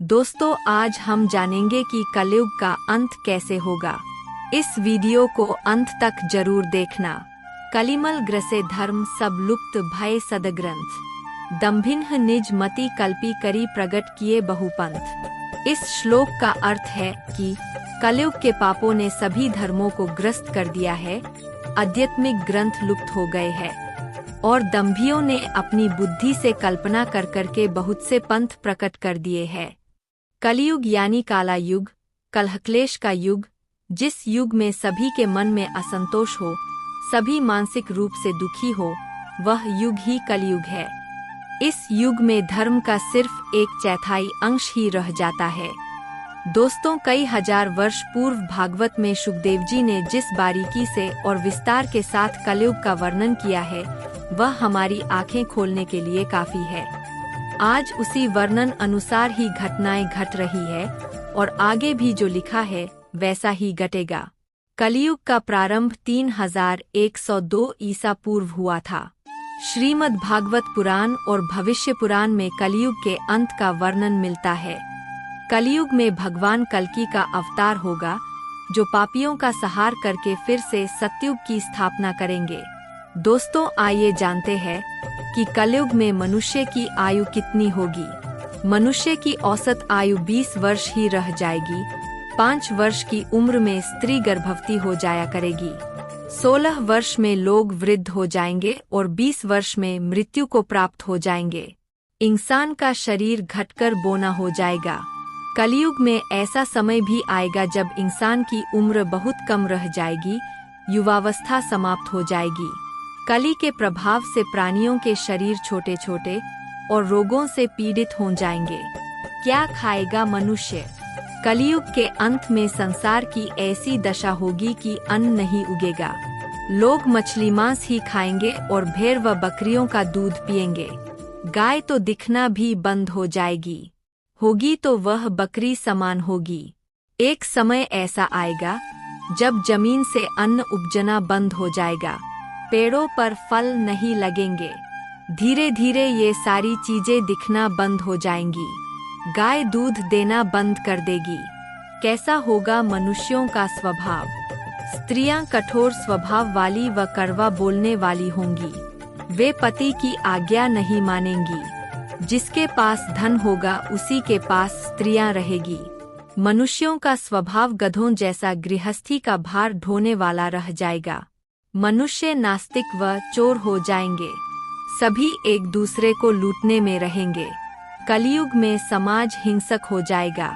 दोस्तों, आज हम जानेंगे कि कलयुग का अंत कैसे होगा। इस वीडियो को अंत तक जरूर देखना। कलिमल ग्रसे धर्म सब लुप्त भय सदग्रंथ, दम्भिन्ह निज मति कल्पी करी प्रगट किए बहुपंथ। इस श्लोक का अर्थ है कि कलयुग के पापों ने सभी धर्मों को ग्रस्त कर दिया है, आध्यात्मिक ग्रंथ लुप्त हो गए हैं और दम्भियों ने अपनी बुद्धि से कल्पना कर करके बहुत से पंथ प्रकट कर दिए हैं। कलियुग यानी काला युग, कलहक्लेश का युग, जिस युग में सभी के मन में असंतोष हो, सभी मानसिक रूप से दुखी हो, वह युग ही कलियुग है। इस युग में धर्म का सिर्फ 1/4 अंश ही रह जाता है। दोस्तों, कई हजार वर्ष पूर्व भागवत में शुकदेव जी ने जिस बारीकी से और विस्तार के साथ कलयुग का वर्णन किया है, वह हमारी आंखें खोलने के लिए काफी है। आज उसी वर्णन अनुसार ही घटनाएं घट रही है और आगे भी जो लिखा है वैसा ही घटेगा। कलियुग का प्रारंभ 3102 ईसा पूर्व हुआ था। श्रीमद् भागवत पुराण और भविष्य पुराण में कलियुग के अंत का वर्णन मिलता है। कलियुग में भगवान कल्कि का अवतार होगा, जो पापियों का संहार करके फिर से सतयुग की स्थापना करेंगे। दोस्तों, आइए जानते हैं कि कलयुग में मनुष्य की आयु कितनी होगी। मनुष्य की औसत आयु 20 वर्ष ही रह जाएगी। 5 वर्ष की उम्र में स्त्री गर्भवती हो जाया करेगी। 16 वर्ष में लोग वृद्ध हो जाएंगे और 20 वर्ष में मृत्यु को प्राप्त हो जाएंगे। इंसान का शरीर घटकर बोना हो जाएगा। कलयुग में ऐसा समय भी आएगा जब इंसान की उम्र बहुत कम रह जाएगी, युवावस्था समाप्त हो जाएगी। कली के प्रभाव से प्राणियों के शरीर छोटे छोटे और रोगों से पीड़ित हो जाएंगे। क्या खाएगा मनुष्य? कलियुग के अंत में संसार की ऐसी दशा होगी कि अन्न नहीं उगेगा। लोग मछली मांस ही खाएंगे और भेड़ व बकरियों का दूध पिएंगे। गाय तो दिखना भी बंद हो जाएगी, होगी तो वह बकरी समान होगी। एक समय ऐसा आएगा जब जमीन से अन्न उपजना बंद हो जाएगा, पेड़ों पर फल नहीं लगेंगे। धीरे धीरे ये सारी चीजें दिखना बंद हो जाएंगी। गाय दूध देना बंद कर देगी। कैसा होगा मनुष्यों का स्वभाव? स्त्रियां कठोर स्वभाव वाली व कड़वा बोलने वाली होंगी। वे पति की आज्ञा नहीं मानेंगी। जिसके पास धन होगा उसी के पास स्त्रियां रहेगी। मनुष्यों का स्वभाव गधों जैसा गृहस्थी का भार ढोने वाला रह जाएगा। मनुष्य नास्तिक व चोर हो जाएंगे। सभी एक दूसरे को लूटने में रहेंगे। कलयुग में समाज हिंसक हो जाएगा।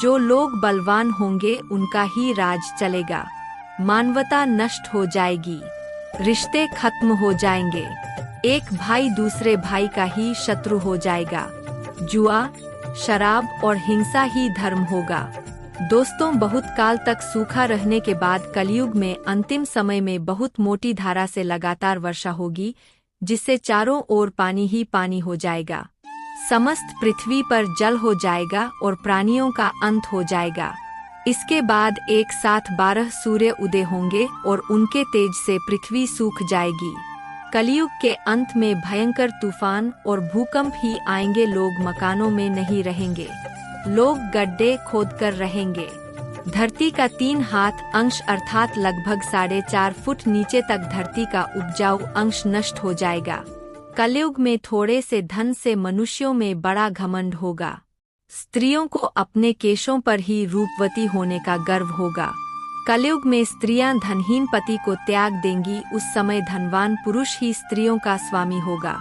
जो लोग बलवान होंगे उनका ही राज चलेगा। मानवता नष्ट हो जाएगी। रिश्ते खत्म हो जाएंगे। एक भाई दूसरे भाई का ही शत्रु हो जाएगा। जुआ, शराब और हिंसा ही धर्म होगा। दोस्तों, बहुत काल तक सूखा रहने के बाद कलयुग में अंतिम समय में बहुत मोटी धारा से लगातार वर्षा होगी, जिससे चारों ओर पानी ही पानी हो जाएगा। समस्त पृथ्वी पर जल हो जाएगा और प्राणियों का अंत हो जाएगा। इसके बाद एक साथ 12 सूर्य उदय होंगे और उनके तेज से पृथ्वी सूख जाएगी। कलयुग के अंत में भयंकर तूफान और भूकंप ही आएंगे। लोग मकानों में नहीं रहेंगे, लोग गड्ढे खोदकर रहेंगे। धरती का 3 हाथ अंश अर्थात लगभग 4.5 फुट नीचे तक धरती का उपजाऊ अंश नष्ट हो जाएगा। कलयुग में थोड़े से धन से मनुष्यों में बड़ा घमंड होगा। स्त्रियों को अपने केशों पर ही रूपवती होने का गर्व होगा। कलयुग में स्त्रियां धनहीन पति को त्याग देंगी। उस समय धनवान पुरुष ही स्त्रियों का स्वामी होगा।